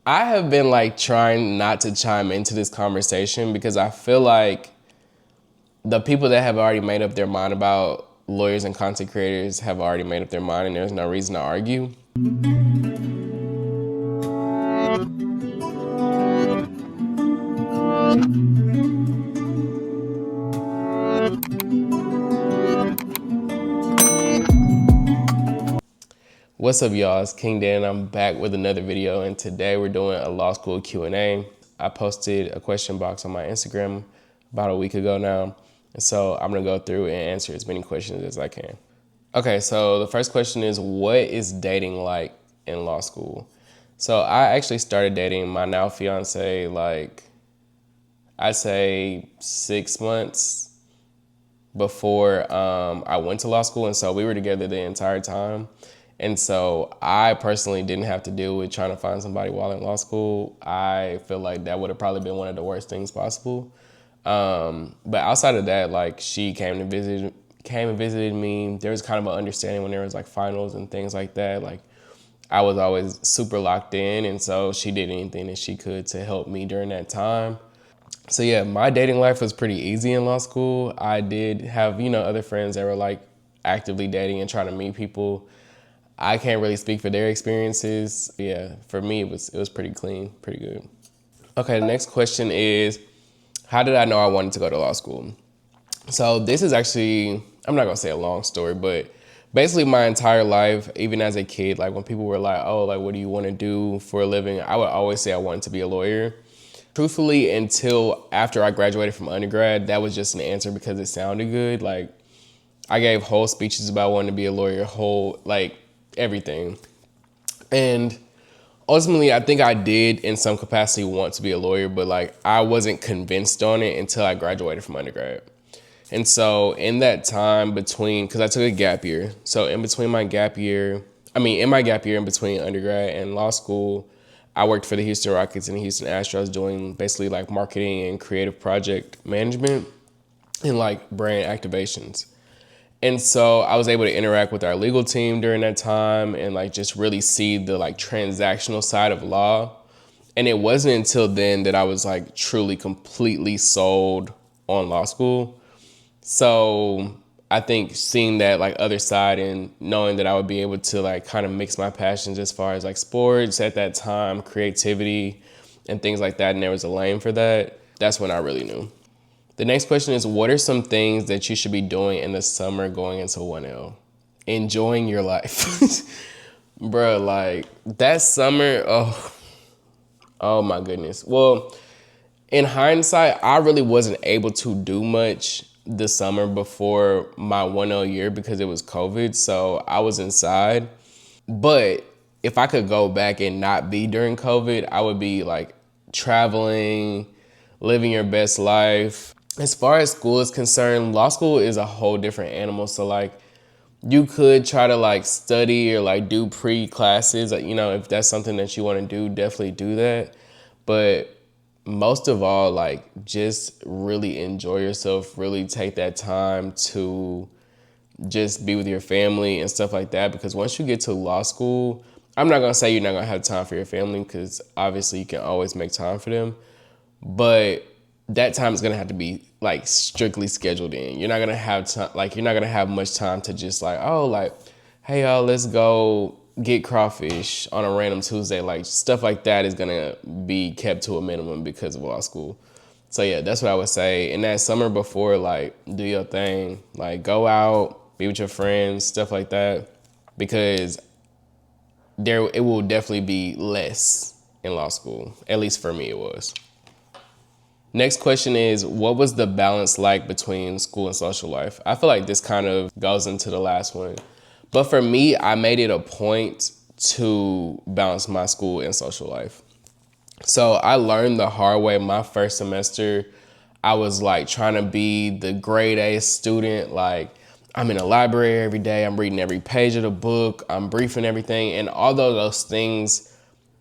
I have been like trying not to chime into this conversation because I feel like the people that have already made up their mind about lawyers and content creators have already made up their mind, and there's no reason to argue. What's up, y'all? It's King Dan. I'm back with another video, and today we're doing a law school Q&A. I posted a question box on my Instagram about a week ago now, and so I'm gonna go through and answer as many questions as I can. Okay, so the first question is, what is dating like in law school? So I actually started dating my now fiance like, I'd say 6 months before I went to law school, and so we were together the entire time. And so I personally didn't have to deal with trying to find somebody while in law school. I feel like that would have probably been one of the worst things possible. But outside of that, like, she came and visited me. There was kind of an understanding when there was like finals and things like that. Like, I was always super locked in, and so she did anything that she could to help me during that time. So yeah, my dating life was pretty easy in law school. I did have, other friends that were like actively dating and trying to meet people. I can't really speak for their experiences. Yeah, for me, it was pretty clean, pretty good. Okay, the next question is, how did I know I wanted to go to law school? So this is actually, I'm not gonna say a long story, but basically my entire life, even as a kid, like when people were like, oh, like, what do you want to do for a living? I would always say I wanted to be a lawyer. Truthfully, until after I graduated from undergrad, that was just an answer because it sounded good. Like, I gave whole speeches about wanting to be a lawyer, like, everything. And ultimately, I think I did in some capacity want to be a lawyer, but like, I wasn't convinced on it until I graduated from undergrad. And so in that time between, because I took a gap year, so in my gap year in between undergrad and law school, I worked for the Houston Rockets and the Houston Astros doing basically like marketing and creative project management and like brand activations. And so I was able to interact with our legal team during that time and like just really see the like transactional side of law. And it wasn't until then that I was like truly completely sold on law school. So I think seeing that like other side and knowing that I would be able to like kind of mix my passions as far as like sports at that time, creativity and things like that, and there was a lane for that, that's when I really knew. The next question is, what are some things that you should be doing in the summer going into 1L? Enjoying your life. Bro, like that summer, oh my goodness. Well, in hindsight, I really wasn't able to do much the summer before my 1L year because it was COVID, so I was inside. But if I could go back and not be during COVID, I would be like traveling, living your best life. As far as school is concerned, law school is a whole different animal. So like, you could try to like study or like do pre-classes, if that's something that you want to do, definitely do that. But most of all, like, just really enjoy yourself, really take that time to just be with your family and stuff like that. Because once you get to law school, I'm not gonna say you're not gonna have time for your family, because obviously you can always make time for them. But that time is gonna have to be like strictly scheduled in. You're not gonna have time, like you're not gonna have much time to just like, oh, like, hey y'all, let's go get crawfish on a random Tuesday. Like, stuff like that is gonna be kept to a minimum because of law school. So yeah, that's what I would say. In that summer before, like, do your thing, like go out, be with your friends, stuff like that, because it will definitely be less in law school. At least for me, it was. Next question is, what was the balance like between school and social life? I feel like this kind of goes into the last one. But for me, I made it a point to balance my school and social life. So I learned the hard way my first semester. I was like trying to be the grade A student. Like, I'm in the library every day. I'm reading every page of the book. I'm briefing everything. And although those things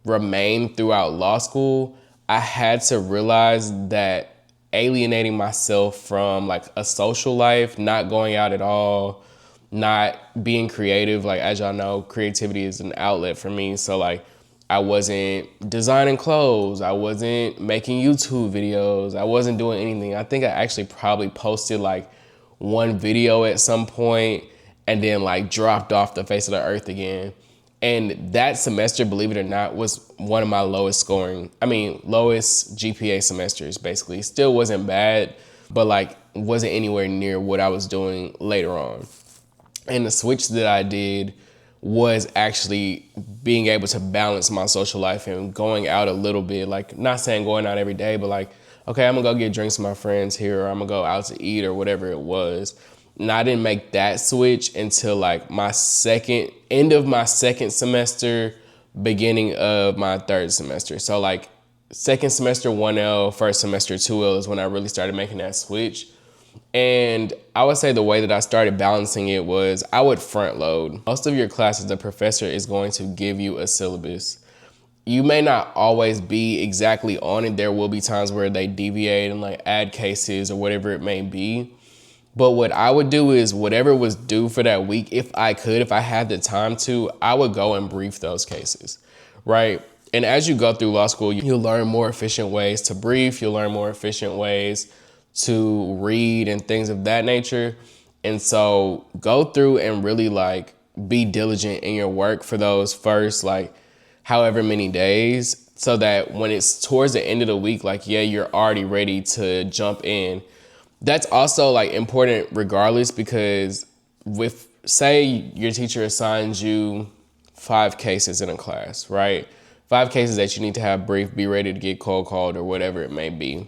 remain throughout law school, I had to realize that alienating myself from like a social life, not going out at all, not being creative. Like, as y'all know, creativity is an outlet for me. So like, I wasn't designing clothes. I wasn't making YouTube videos. I wasn't doing anything. I think I actually probably posted like one video at some point and then like dropped off the face of the earth again. And that semester, believe it or not, was one of my lowest GPA semesters, basically. Still wasn't bad, but like wasn't anywhere near what I was doing later on. And the switch that I did was actually being able to balance my social life and going out a little bit. Like, not saying going out every day, but like, okay, I'm gonna go get drinks with my friends here, or I'm gonna go out to eat, or whatever it was. And I didn't make that switch until like end of my second semester, beginning of my third semester. So like second semester 1L, first semester 2L is when I really started making that switch. And I would say the way that I started balancing it was I would front load. Most of your classes, the professor is going to give you a syllabus. You may not always be exactly on it. There will be times where they deviate and like add cases or whatever it may be. But what I would do is whatever was due for that week, if I had the time to, I would go and brief those cases, right? And as you go through law school, you'll learn more efficient ways to brief. You'll learn more efficient ways to read and things of that nature. And so go through and really like be diligent in your work for those first like however many days, so that when it's towards the end of the week, like, yeah, you're already ready to jump in. That's also like important regardless, because say your teacher assigns you 5 cases in a class, right? 5 cases that you need to have brief, be ready to get cold called or whatever it may be.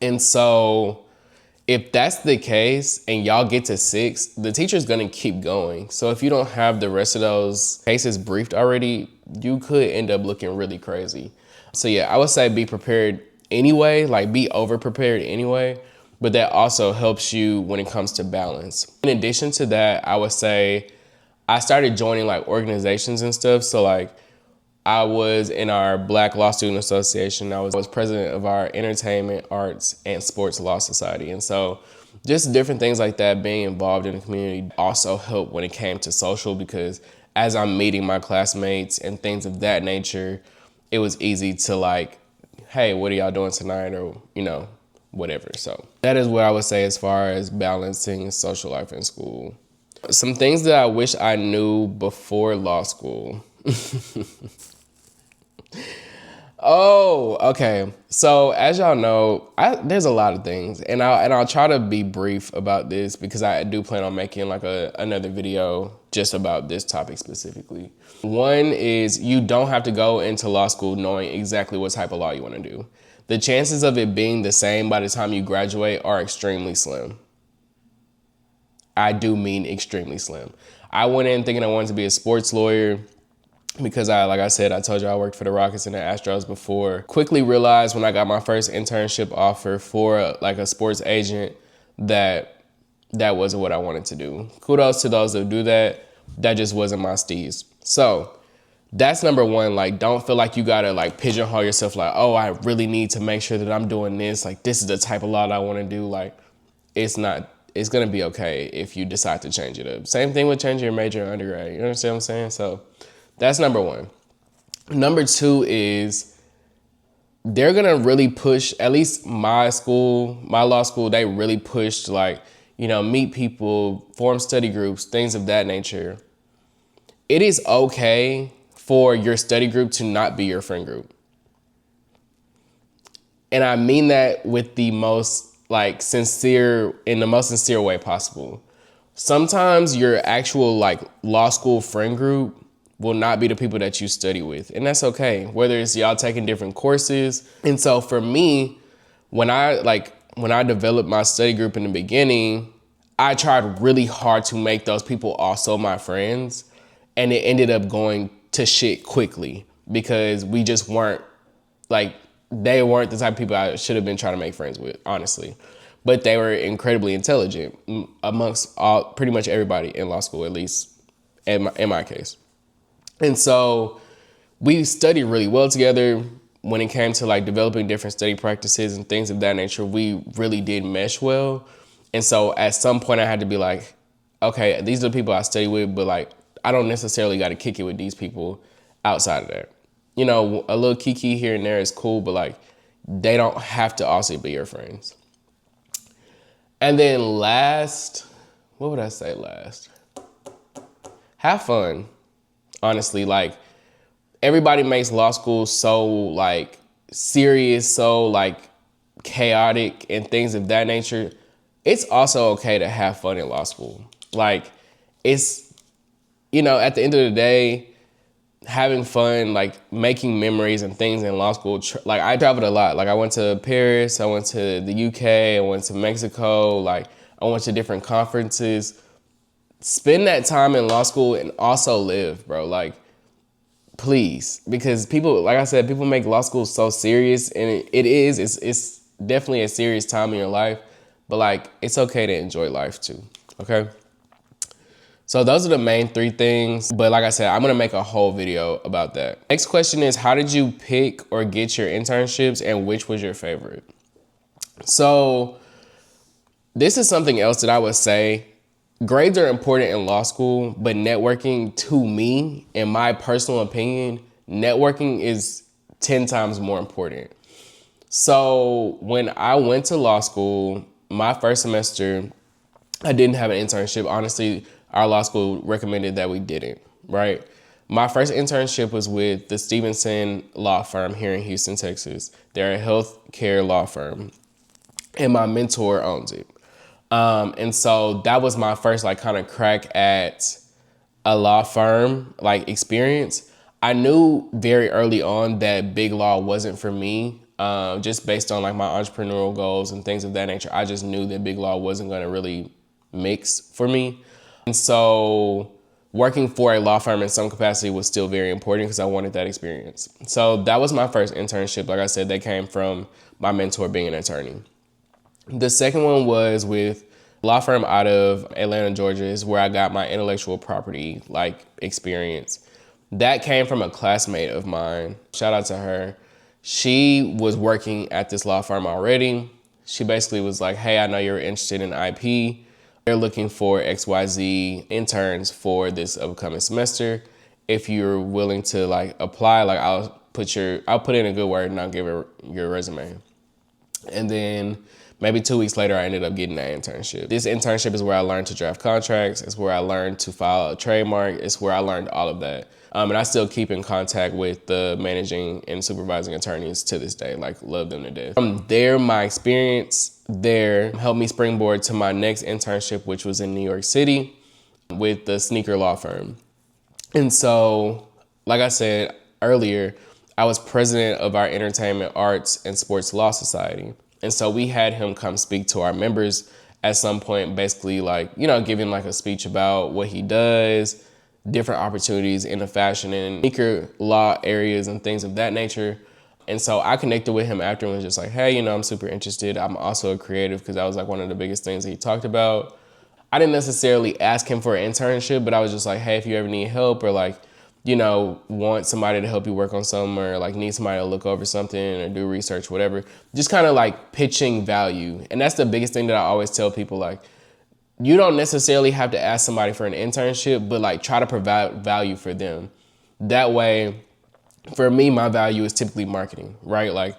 And so if that's the case and y'all get to 6, the teacher's gonna keep going. So if you don't have the rest of those cases briefed already, you could end up looking really crazy. So yeah, I would say be prepared anyway, like be over prepared anyway, but that also helps you when it comes to balance. In addition to that, I would say I started joining like organizations and stuff. So like I was in our Black Law Student Association. I was president of our Entertainment, Arts, and Sports Law Society. And so just different things like that, being involved in the community also helped when it came to social, because as I'm meeting my classmates and things of that nature, it was easy to like, hey, what are y'all doing tonight? Or, whatever. So that is what I would say as far as balancing social life in school. Some things that I wish I knew before law school. Oh, okay. So as y'all know, there's a lot of things, and I'll try to be brief about this because I do plan on making like another video just about this topic specifically. One is you don't have to go into law school knowing exactly what type of law you want to do. The chances of it being the same by the time you graduate are extremely slim. I do mean extremely slim. I went in thinking I wanted to be a sports lawyer because like I said, I told you I worked for the Rockets and the Astros before. Quickly realized when I got my first internship offer for like a sports agent that wasn't what I wanted to do. Kudos to those that do that. That just wasn't my steez. So that's number one. Like, don't feel like you gotta like pigeonhole yourself like, oh, I really need to make sure that I'm doing this. Like, this is the type of law that I want to do. Like, it's gonna be okay if you decide to change it up. Same thing with changing your major in undergrad. You understand what I'm saying? So that's number one. Number two is they're gonna really push, at least my law school, they really pushed like, meet people, form study groups, things of that nature. It is okay for your study group to not be your friend group. And I mean that with the most sincere way possible. Sometimes your actual like law school friend group will not be the people that you study with. And that's okay, whether it's y'all taking different courses. And so for me, when I developed my study group in the beginning, I tried really hard to make those people also my friends. And it ended up going to shit quickly because we just weren't they weren't the type of people I should have been trying to make friends with, honestly. But they were incredibly intelligent amongst pretty much everybody in law school, at least in my case. And so we studied really well together. When it came to like developing different study practices and things of that nature, we really did mesh well. And so at some point I had to be like, okay, these are the people I study with, but like, I don't necessarily got to kick it with these people outside of that. you know, a little kiki here and there is cool, but like they don't have to also be your friends. And then last, what would I say last? Have fun. Honestly, like everybody makes law school so like serious, so like chaotic and things of that nature. It's also okay to have fun in law school. Like it's, you know, at the end of the day, having fun, like making memories and things in law school. Like I traveled a lot. Like I went to Paris, I went to the UK, I went to Mexico, like I went to different conferences. Spend that time in law school and also live, bro. Like, please, because people, like I said, people make law school so serious, and it's definitely a serious time in your life, but like, it's okay to enjoy life too, okay? So those are the main three things, but like I said, I'm gonna make a whole video about that. Next question is, how did you pick or get your internships, and which was your favorite? So this is something else that I would say. Grades are important in law school, but networking, to me, in my personal opinion, networking is 10 times more important. So when I went to law school, my first semester, I didn't have an internship. Honestly, our law school recommended that we didn't, right? My first internship was with the Stevenson Law Firm here in Houston, Texas. They're a healthcare law firm, and my mentor owns it. And so that was my first like kind of crack at a law firm like experience. I knew very early on that big law wasn't for me, just based on like my entrepreneurial goals and things of that nature. I just knew that big law wasn't going to really mix for me. And so working for a law firm in some capacity was still very important because I wanted that experience. So that was my first internship. Like I said, that came from my mentor being an attorney. The second one was with a law firm out of Atlanta, Georgia, is where I got my intellectual property like experience. That came from a classmate of mine. Shout out to her. She was working at this law firm already. She basically was like, hey, I know you're interested in IP. They're looking for XYZ interns for this upcoming semester. If you're willing to like apply, like I'll put in a good word and I'll give her your resume. And then maybe 2 weeks later, I ended up getting that internship. This internship is where I learned to draft contracts. It's where I learned to file a trademark. It's where I learned all of that. And I still keep in contact with the managing and supervising attorneys to this day, like love them to death. From there, my experience there helped me springboard to my next internship, which was in New York City with the sneaker law firm. And so, like I said earlier, I was president of our Entertainment, Arts, and Sports Law Society. And so we had him come speak to our members at some point, basically like, you know, giving like a speech about what he does, different opportunities in the fashion and sneaker law areas and things of that nature. And so I connected with him after and was just like, hey, you know, I'm super interested. I'm also a creative, because that was like one of the biggest things that he talked about. I didn't necessarily ask him for an internship, but I was just like, hey, if you ever need help or like, you know, want somebody to help you work on something or like need somebody to look over something or do research, whatever, just kind of like pitching value. And that's the biggest thing that I always tell people, like, you don't necessarily have to ask somebody for an internship, but like try to provide value for them. That way, for me, my value is typically marketing, right? Like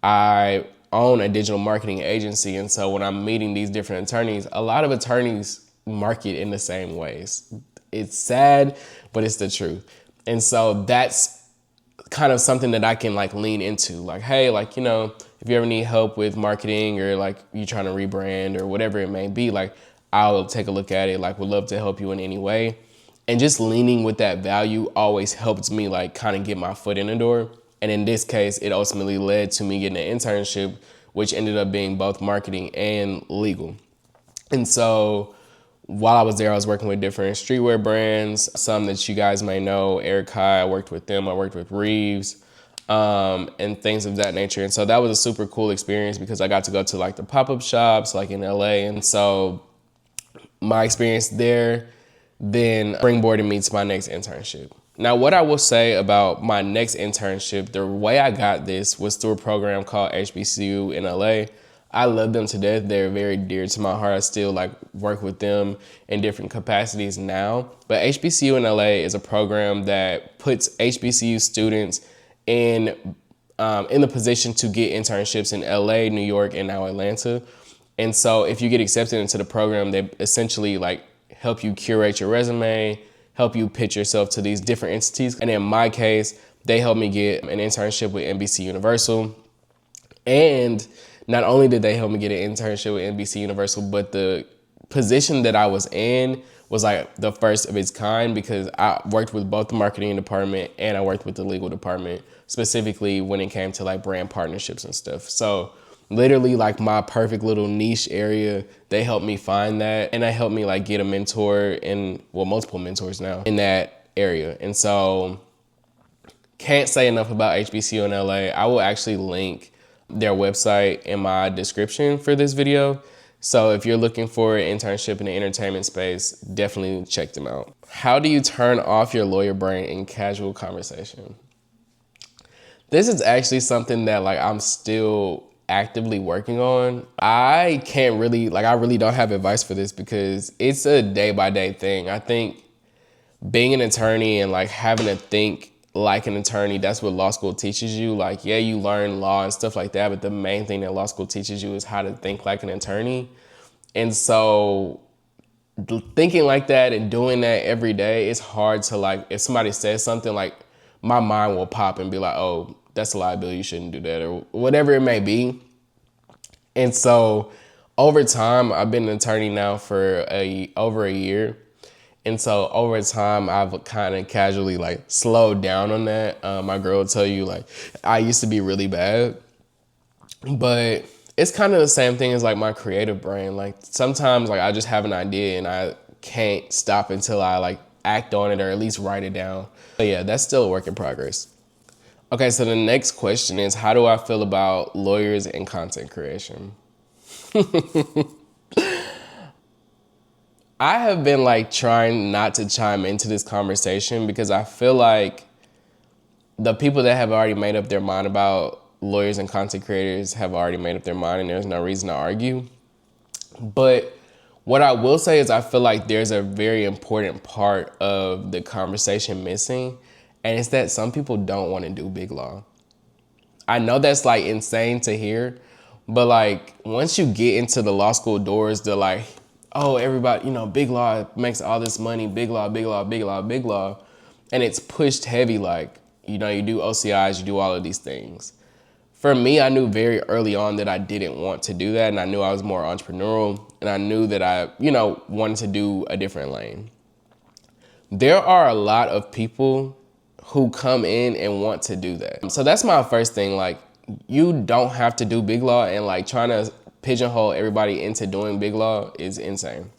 I own a digital marketing agency. And so when I'm meeting these different attorneys, a lot of attorneys market in the same ways. It's sad, but it's the truth. And so that's kind of something that I can like lean into. Like, hey, like, you know, if you ever need help with marketing or like you trying to rebrand or whatever it may be, like I'll take a look at it. Like would love to help you in any way. And just leaning with that value always helps me like kind of get my foot in the door. And in this case, it ultimately led to me getting an internship, which ended up being both marketing and legal. And so while I was there, I was working with different streetwear brands, some that you guys may know, Eric High, I worked with them, I worked with Reeves, and things of that nature. And so that was a super cool experience because I got to go to like the pop-up shops like in LA. And so my experience there then springboarded me to my next internship. Now, what I will say about my next internship, the way I got this was through a program called HBCU in LA. I love them to death. They're very dear to my heart. I still like work with them in different capacities now. But HBCU in LA is a program that puts HBCU students in the position to get internships in LA, New York, and now Atlanta. And so if you get accepted into the program, they essentially like help you curate your resume, help you pitch yourself to these different entities. And in my case, they helped me get an internship with NBC Universal. And not only did they help me get an internship with NBC Universal, but the position that I was in was like the first of its kind, because I worked with both the marketing department and I worked with the legal department, specifically when it came to like brand partnerships and stuff. So literally like my perfect little niche area, they helped me find that, and they helped me like get a mentor and, well, multiple mentors now in that area. And so can't say enough about HBCU in LA. I will actually link their website in my description for this video. So if you're looking for an internship in the entertainment space, definitely check them out. How do you turn off your lawyer brain in casual conversation? This is actually something that like I'm still actively working on. I can't really, like I really don't have advice for this because it's a day-by-day thing. I think being an attorney and like having to think like an attorney, that's what law school teaches you. Like, yeah, you learn law and stuff like that, but the main thing that law school teaches you is how to think like an attorney. And so thinking like that and doing that every day, it's hard to like, if somebody says something, like my mind will pop and be like, oh, that's a liability, you shouldn't do that, or whatever it may be. And so over time, I've been an attorney now for over a year. And so over time, I've kind of casually like slowed down on that. My girl will tell you like, I used to be really bad, but it's kind of the same thing as like my creative brain. Like sometimes like I just have an idea and I can't stop until I like act on it or at least write it down. But yeah, that's still a work in progress. Okay, so the next question is, how do I feel about lawyers and content creation? I have been like trying not to chime into this conversation because I feel like the people that have already made up their mind about lawyers and content creators have already made up their mind, and there's no reason to argue. But what I will say is I feel like there's a very important part of the conversation missing, and it's that some people don't want to do big law. I know that's like insane to hear, but like once you get into the law school doors, they're like, oh, everybody, you know, big law makes all this money, big law, big law, big law, big law. And it's pushed heavy, like, you know, you do OCIs, you do all of these things. For me, I knew very early on that I didn't want to do that. And I knew I was more entrepreneurial, and I knew that I, you know, wanted to do a different lane. There are a lot of people who come in and want to do that. So that's my first thing. Like, you don't have to do big law, and like trying to pigeonhole everybody into doing big law is insane.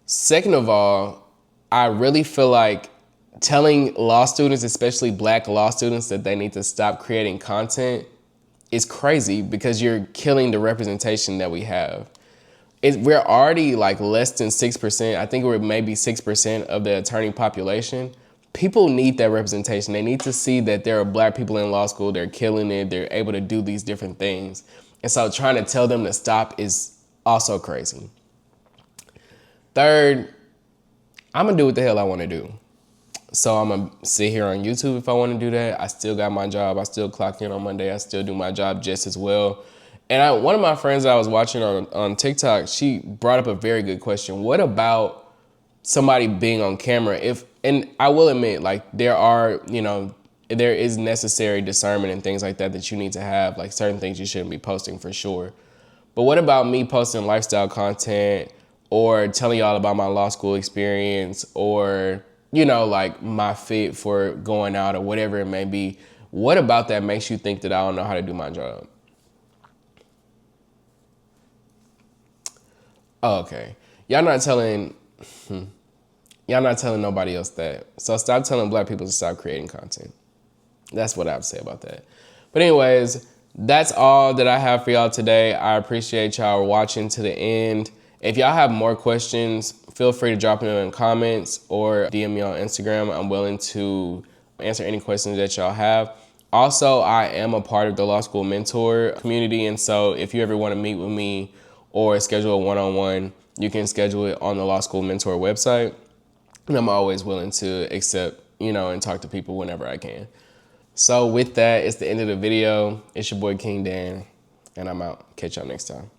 Second of all, I really feel like telling law students, especially Black law students, that they need to stop creating content is crazy because you're killing the representation that we have. We're already like less than 6%. I think we're maybe 6% of the attorney population. People need that representation. They need to see that there are Black people in law school, they're killing it, they're able to do these different things. And so trying to tell them to stop is also crazy. Third, I'm gonna do what the hell I wanna do. So I'm gonna sit here on YouTube if I wanna do that. I still got my job. I still clock in on Monday. I still do my job just as well. And one of my friends that I was watching on TikTok, she brought up a very good question. What about somebody being on camera? And I will admit, like there is necessary discernment and things like that you need to have, like certain things you shouldn't be posting for sure. But what about me posting lifestyle content or telling y'all about my law school experience or, you know, like my fit for going out or whatever it may be? What about that makes you think that I don't know how to do my job? Oh, okay. Y'all not telling nobody else that. So stop telling Black people to stop creating content. That's what I would say about that. But anyways, that's all that I have for y'all today. I appreciate y'all watching to the end. If y'all have more questions, feel free to drop them in the comments or DM me on Instagram. I'm willing to answer any questions that y'all have. Also, I am a part of the Law School Mentor community. And so if you ever want to meet with me or schedule a one-on-one, you can schedule it on the Law School Mentor website. And I'm always willing to accept, you know, and talk to people whenever I can. So with that, it's the end of the video. It's your boy King Dan, and I'm out. Catch y'all next time.